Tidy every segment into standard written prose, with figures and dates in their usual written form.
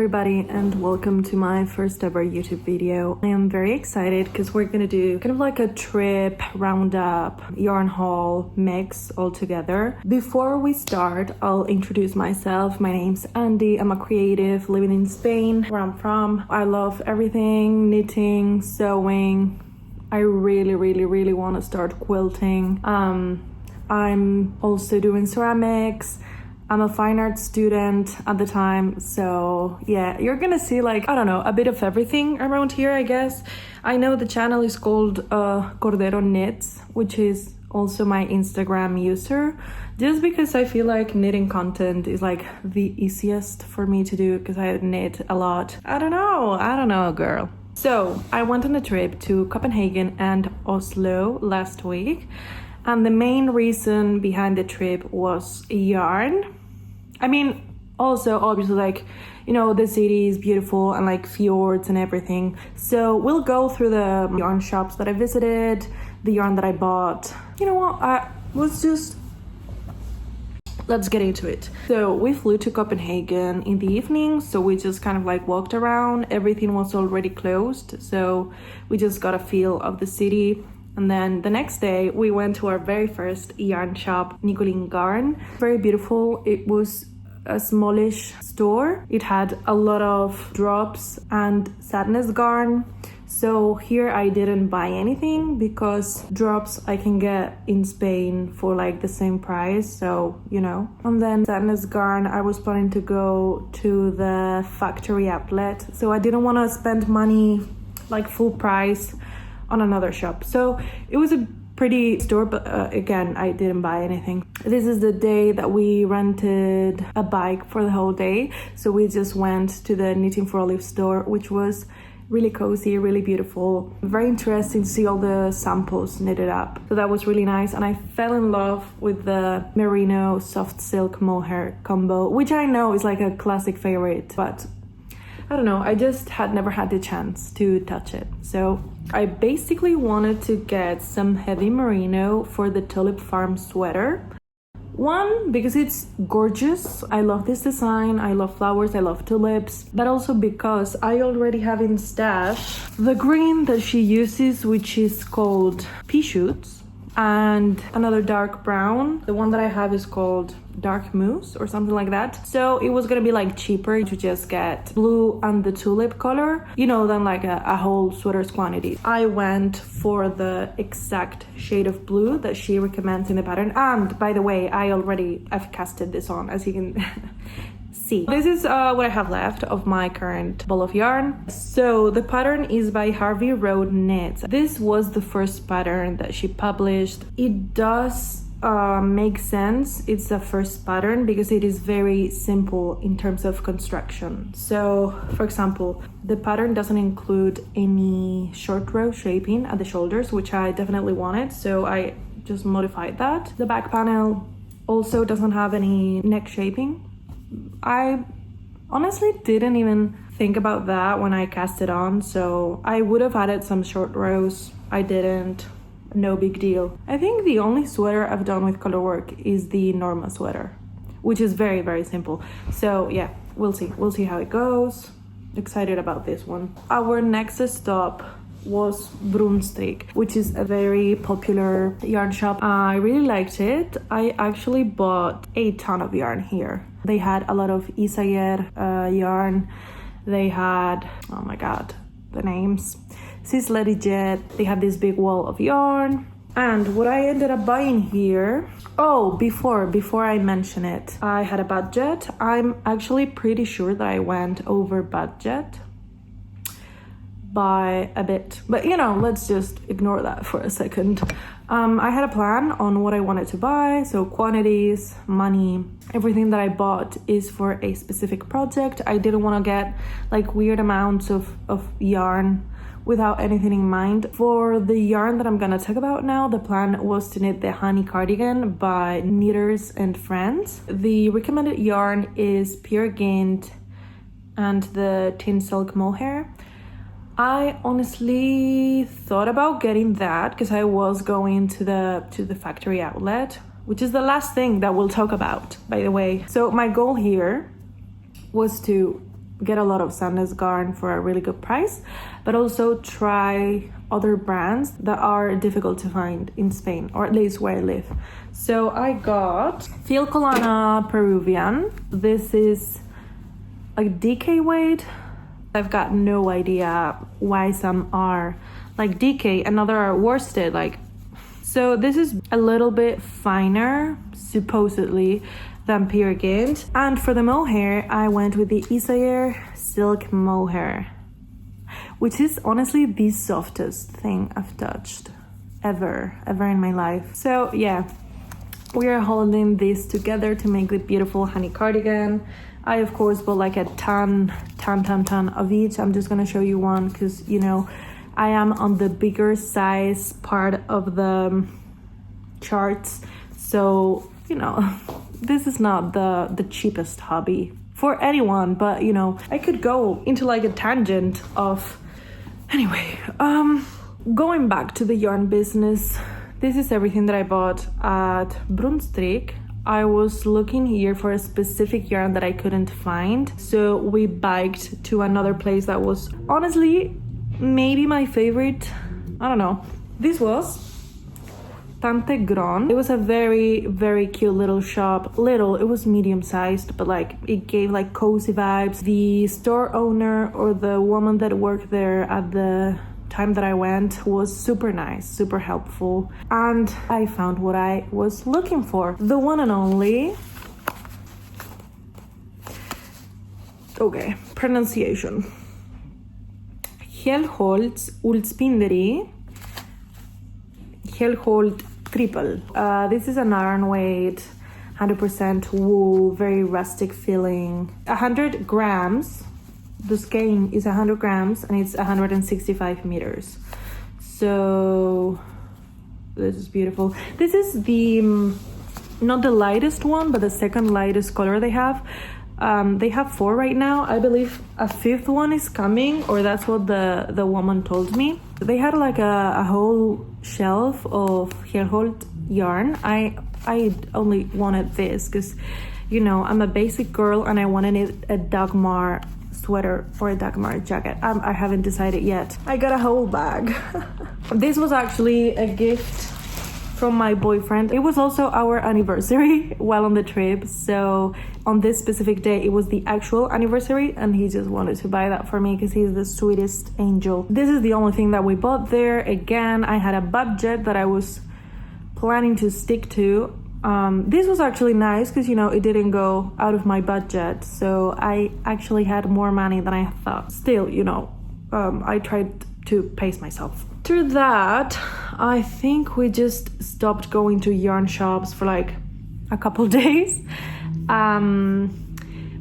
everybody, and welcome to my first ever YouTube video. I am very excited because we're gonna do kind of like a trip, roundup, yarn haul, mix all together. Before we start, I'll introduce myself. My name's Andy. I'm a creative living in Spain, where I'm from. I love everything, knitting, sewing. I really want to start quilting. I'm also doing ceramics. I'm a fine art student at the time, so yeah, you're gonna see like, I don't know, a bit of everything around here, I guess. I know the channel is called Cordero Knits, which is also my Instagram user, just because I feel like knitting content is like the easiest for me to do because I knit a lot. I don't know, girl. So I went on a trip to Copenhagen and Oslo last week. And the main reason behind the trip was yarn. I mean, also obviously like, you know, the city is beautiful and like fjords and everything. So we'll go through the yarn shops that I visited, the yarn that I bought. You know what, let's get into it. So we flew to Copenhagen in the evening, so we just kind of like walked around. Everything was already closed, so we just got a feel of the city. And then the next day we went to our very first yarn shop, Sandnes Garn. Very beautiful. It was a smallish store. It had a lot of drops and Sandnes Garn. So here I didn't buy anything because drops I can get in Spain for like the same price, so you know. And then Sandnes Garn, I was planning to go to the factory outlet, so I didn't want to spend money like full price on another shop. So it was a pretty store, but again, I didn't buy anything. This is the day that we rented a bike for the whole day, so we just went to the Knitting for Olive store, which was really cozy, really beautiful. Very interesting to see all the samples knitted up, so that was really nice. And I fell in love with the merino soft silk mohair combo, which I know is like a classic favorite, but I don't know, I just had never had the chance to touch it. So I basically wanted to get some heavy merino for the Tulip Farm sweater. One, because it's gorgeous. I love this design. I love flowers. I love tulips. But also because I already have in stash the green that she uses, which is called pea shoots, and another dark brown. The one that I have is called dark mousse or something like that. So it was gonna be like cheaper to just get blue and the tulip color, you know, than like a whole sweater's quantity. I went for the exact shade of blue that she recommends in the pattern. And by the way, I've casted this on, as you can see. This is what I have left of my current ball of yarn. So the pattern is by Harvey Road Knits. This was the first pattern that she published. It does make sense. It's the first pattern because it is very simple in terms of construction. So for example, the pattern doesn't include any short row shaping at the shoulders, which I definitely wanted, so I just modified that. The back panel also doesn't have any neck shaping. I honestly didn't even think about that when I cast it on, so I would have added some short rows. I didn't. No big deal. I think the only sweater I've done with color work is the Norma sweater, which is very simple. So yeah, we'll see how it goes. Excited about this one. Our next stop was Broomstick, which is a very popular yarn shop. I really liked it. I actually bought a ton of yarn here. They had a lot of Isager yarn. They had, oh my god, the names. Sisley Jet. They have this big wall of yarn. And what I ended up buying here, oh, before I mention it, I had a budget. I'm actually pretty sure that I went over budget by a bit, but you know, let's just ignore that for a second. I had a plan on what I wanted to buy, so quantities, money, everything that I bought is for a specific project. I didn't want to get like weird amounts of yarn without anything in mind. For the yarn that I'm gonna talk about now, the plan was to knit the Honey Cardigan by Knitters and Friends. The recommended yarn is Pure Gint and the Tin Silk Mohair. I honestly thought about getting that because I was going to the factory outlet, which is the last thing that we'll talk about, by the way. So my goal here was to get a lot of Sandnes Garn for a really good price, but also try other brands that are difficult to find in Spain, or at least where I live. So I got Filcolana Peruvian. This is like DK weight. I've got no idea why some are like DK and other are worsted. Like, so this is a little bit finer, supposedly, than pure Gint. And for the mohair, I went with the Isager Silk Mohair, which is honestly the softest thing I've touched ever in my life. So yeah, we are holding this together to make the beautiful honey cardigan. I of course bought like a ton of each. I'm just gonna show you one because, you know, I am on the bigger size part of the charts, so you know, this is not the cheapest hobby for anyone, but you know, I could go into like a tangent of, anyway, going back to the yarn business. This is everything that I bought at Broomstick. I was looking here for a specific yarn that I couldn't find, so we biked to another place that was honestly maybe my favorite. I don't know. This was Tante Gron. It was a very cute little shop. It was medium sized, but like it gave like cozy vibes. The store owner, or the woman that worked there at the time that I went, was super nice, super helpful, and I found what I was looking for. The one and only, okay, pronunciation, Helholt Ullspinderi Helholt Triple. This is an iron weight, 100% wool, very rustic feeling, 100 grams. The skein is 100 grams and it's 165 meters. So this is beautiful. This is the not the lightest one, but the second lightest color they have. They have 4 right now. I believe a 5th one is coming, or that's what the woman told me. They had like a whole shelf of Helholt yarn. I only wanted this because, you know, I'm a basic girl and I wanted a Dagmar sweater or a Dagmar jacket. I haven't decided yet. I got a whole bag. This was actually a gift from my boyfriend. It was also our anniversary while on the trip, so on this specific day it was the actual anniversary, and he just wanted to buy that for me because he's the sweetest angel. This is the only thing that we bought there. Again, I had a budget that I was planning to stick to. This was actually nice because, you know, it didn't go out of my budget, so I actually had more money than I thought. Still, you know, I tried to pace myself. Through that, I think we just stopped going to yarn shops for like a couple days.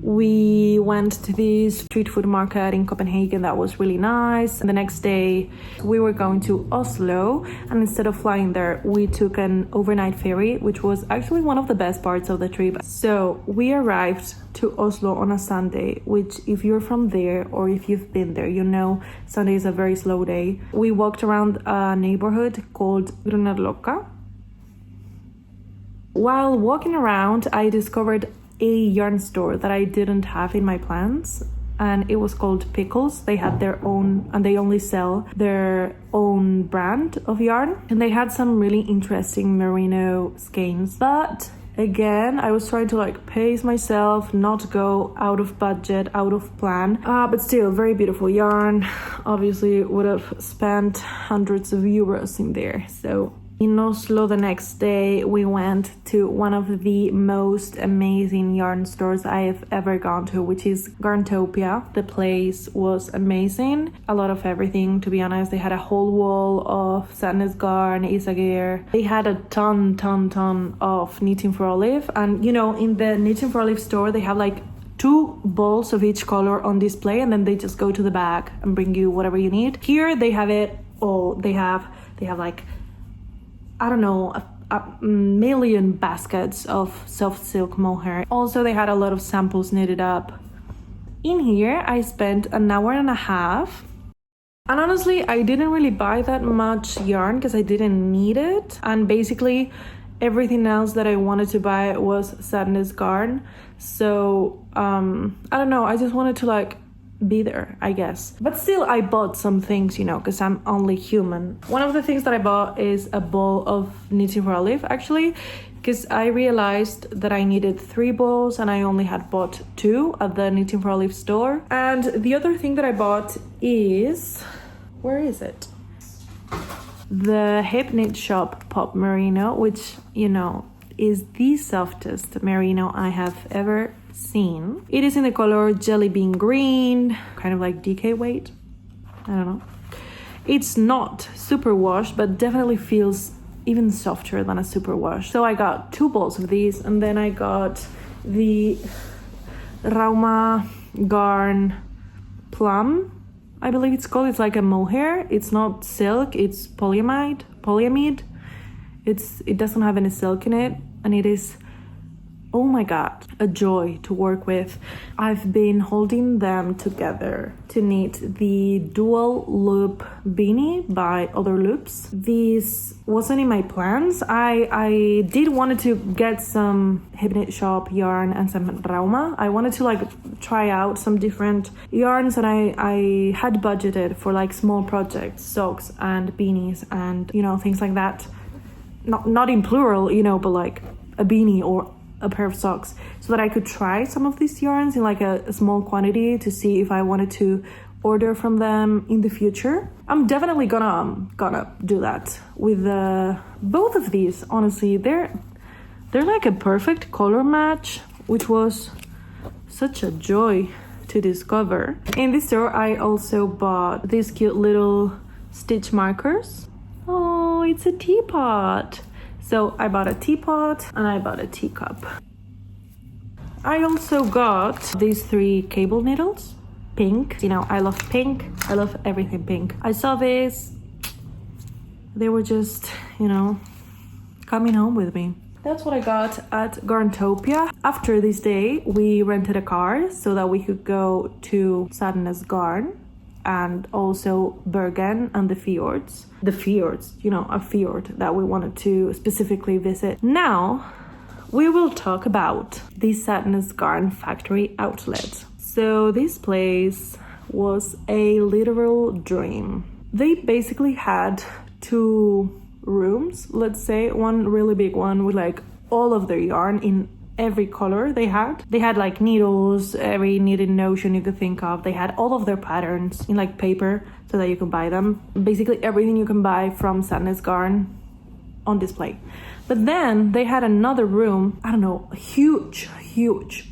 We went to this street food market in Copenhagen that was really nice. And the next day we were going to Oslo, and instead of flying there, we took an overnight ferry, which was actually one of the best parts of the trip. So we arrived to Oslo on a Sunday, which if you're from there or if you've been there, you know Sunday is a very slow day. We walked around a neighborhood called Grünerløkka. While walking around, I discovered a yarn store that I didn't have in my plans, and it was called Pickles. They had their own, and they only sell their own brand of yarn, and they had some really interesting merino skeins. But again, I was trying to like pace myself, not go out of budget, out of plan, but still very beautiful yarn. Obviously would have spent hundreds of euros in there. So in Oslo the next day, we went to one of the most amazing yarn stores I have ever gone to, which is Garntopia. The place was amazing. A lot of everything, to be honest. They had a whole wall of Sandnes Garn, Isager. They had a ton of knitting for olive. And, you know, in the knitting for olive store, they have like 2 balls of each color on display, and then they just go to the back and bring you whatever you need. Here, they have it all. They have like, I don't know, a million baskets of soft silk mohair. Also, they had a lot of samples knitted up. In here, I spent an hour and a half. And honestly, I didn't really buy that much yarn because I didn't need it. And basically, everything else that I wanted to buy was Sandnes Garn. So, I don't know, I just wanted to like be there, I guess. But still, I bought some things, you know, because I'm only human. One of the things that I bought is a ball of knitting for Olive, actually, because I realized that I needed 3 balls and I only had bought 2 at the Knitting for Olive store. And the other thing that I bought is... where is it? The Hip Knit Shop Pop Merino, which, you know, is the softest merino I have ever seen. It is in the color Jelly Bean Green, kind of like DK weight. I don't know. It's not super washed, but definitely feels even softer than a super wash. So I got 2 balls of these, and then I got the Rauma Garn Plum, I believe it's called. It's like a mohair. It's not silk, it's polyamide. It doesn't have any silk in it, and it is, oh my god, a joy to work with. I've been holding them together to knit the dual loop beanie by Other Loops. This wasn't in my plans. I did wanted to get some Hip Knit Shop yarn and some Rauma. I wanted to like try out some different yarns, and I had budgeted for like small projects, socks and beanies and, you know, things like that. Not in plural, you know, but like a beanie or a pair of socks, so that I could try some of these yarns in like a small quantity to see if I wanted to order from them in the future. I'm definitely gonna do that with both of these. Honestly, they're like a perfect color match, which was such a joy to discover. In this store, I also bought these cute little stitch markers. Oh, it's a teapot. So I bought a teapot and I bought a teacup. I also got these 3 cable needles, pink. You know, I love pink. I love everything pink. I saw this. They were just, you know, coming home with me. That's what I got at Garntopia. After this day, we rented a car so that we could go to Sandnes Garn and also Bergen and the fjords. The fjords, you know, a fjord that we wanted to specifically visit. Now, we will talk about the Sandnes Garn factory outlet. So this place was a literal dream. They basically had 2 rooms, let's say, one really big one with like all of their yarn in every color they had. They had like needles, every knitted notion you could think of. They had all of their patterns in like paper so that you can buy them. Basically everything you can buy from Sandnes Garn on display. But then they had another room, I don't know, huge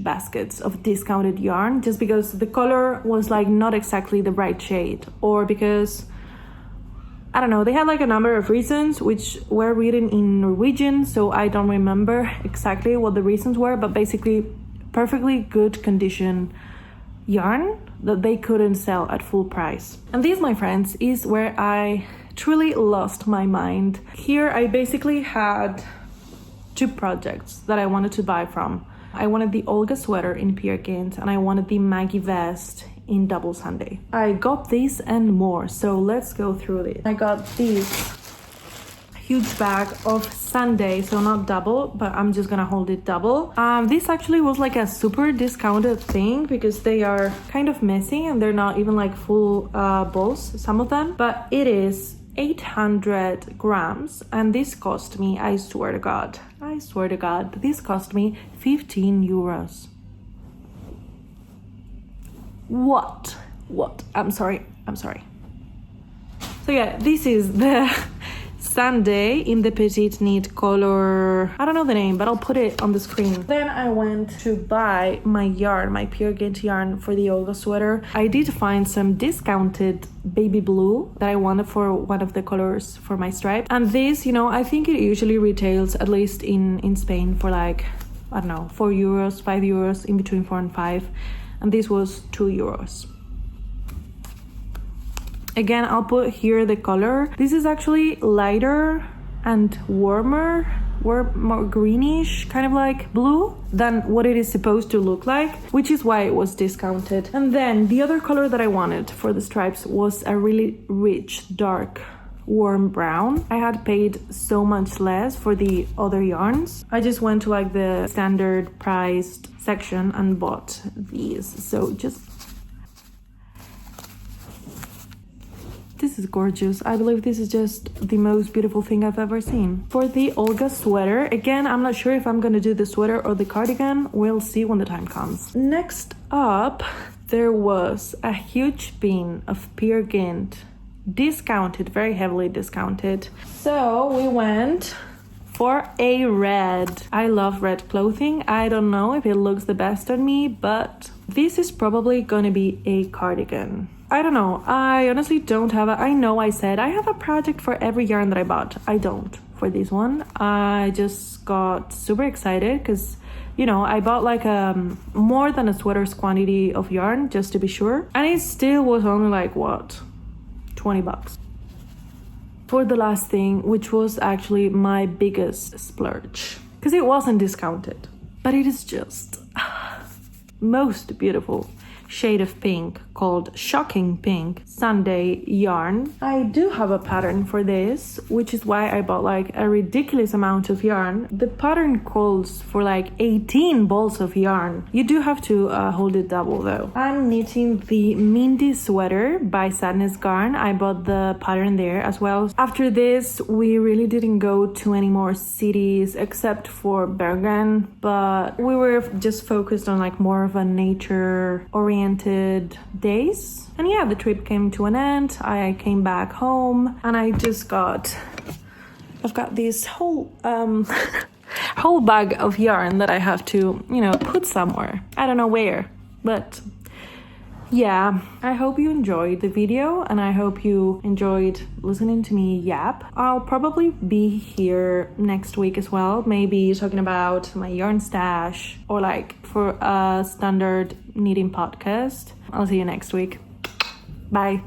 baskets of discounted yarn, just because the color was like not exactly the right shade, or because I don't know, they had like a number of reasons which were written in Norwegian, so I don't remember exactly what the reasons were, but basically perfectly good condition yarn that they couldn't sell at full price. And this, my friends, is where I truly lost my mind. Here I basically had 2 projects that I wanted to buy from. I wanted the Olga sweater in Peer Gynt and I wanted the Maggie vest in Double Sunday. I got this and more, so let's go through it. I got this huge bag of Sunday, so not double, but I'm just gonna hold it double. This actually was like a super discounted thing because they are kind of messy and they're not even like full balls, some of them, but it is 800 grams and this cost me, I swear to God, this cost me 15 euros. What? I'm sorry. So yeah, this is the Sunday in the petite knit color. I don't know the name, but I'll put it on the screen. Then I went to buy my yarn, my Peer Gynt yarn for the Olga sweater. I did find some discounted baby blue that I wanted for one of the colors for my stripe. And this, you know, I think it usually retails, at least in Spain, for like, I don't know, 4 euros, 5 euros, in between 4 and 5. And this was 2 euros. Again, I'll put here the color. This is actually lighter and warmer, more greenish, kind of like blue than what it is supposed to look like, which is why it was discounted. And then the other color that I wanted for the stripes was a really rich, dark, warm brown. I had paid so much less for the other yarns. I just went to like the standard priced section and bought these. So just this is gorgeous. I believe this is just the most beautiful thing I've ever seen. For the Olga sweater, again, I'm not sure if I'm gonna do the sweater or the cardigan. We'll see when the time comes. Next up, there was a huge bin of Peer Gynt, discounted, very heavily discounted. So we went for a red. I love red clothing. I don't know if it looks the best on me, but this is probably gonna be a cardigan. I don't know. I honestly don't have I know I said I have a project for every yarn that I bought. I don't for this one. I just got super excited because, you know, I bought like more than a sweater's quantity of yarn just to be sure. And it still was only like, what, 20 bucks. For the last thing, which was actually my biggest splurge, because it wasn't discounted, but it is just most beautiful shade of pink called Shocking Pink Sunday yarn. I do have a pattern for this, which is why I bought like a ridiculous amount of yarn. The pattern calls for like 18 balls of yarn. You do have to hold it double though. I'm knitting the Mindy sweater by Sandnes Garn. I bought the pattern there as well. After this, we really didn't go to any more cities except for Bergen, but we were just focused on like more of a nature oriented days. And yeah, the trip came to an end. I came back home and I've got this whole whole bag of yarn that I have to, you know, put somewhere. I don't know where, but yeah, I hope you enjoyed the video and I hope you enjoyed listening to me yap. I'll probably be here next week as well, maybe talking about my yarn stash or like for a standard knitting podcast. I'll see you next week. Bye.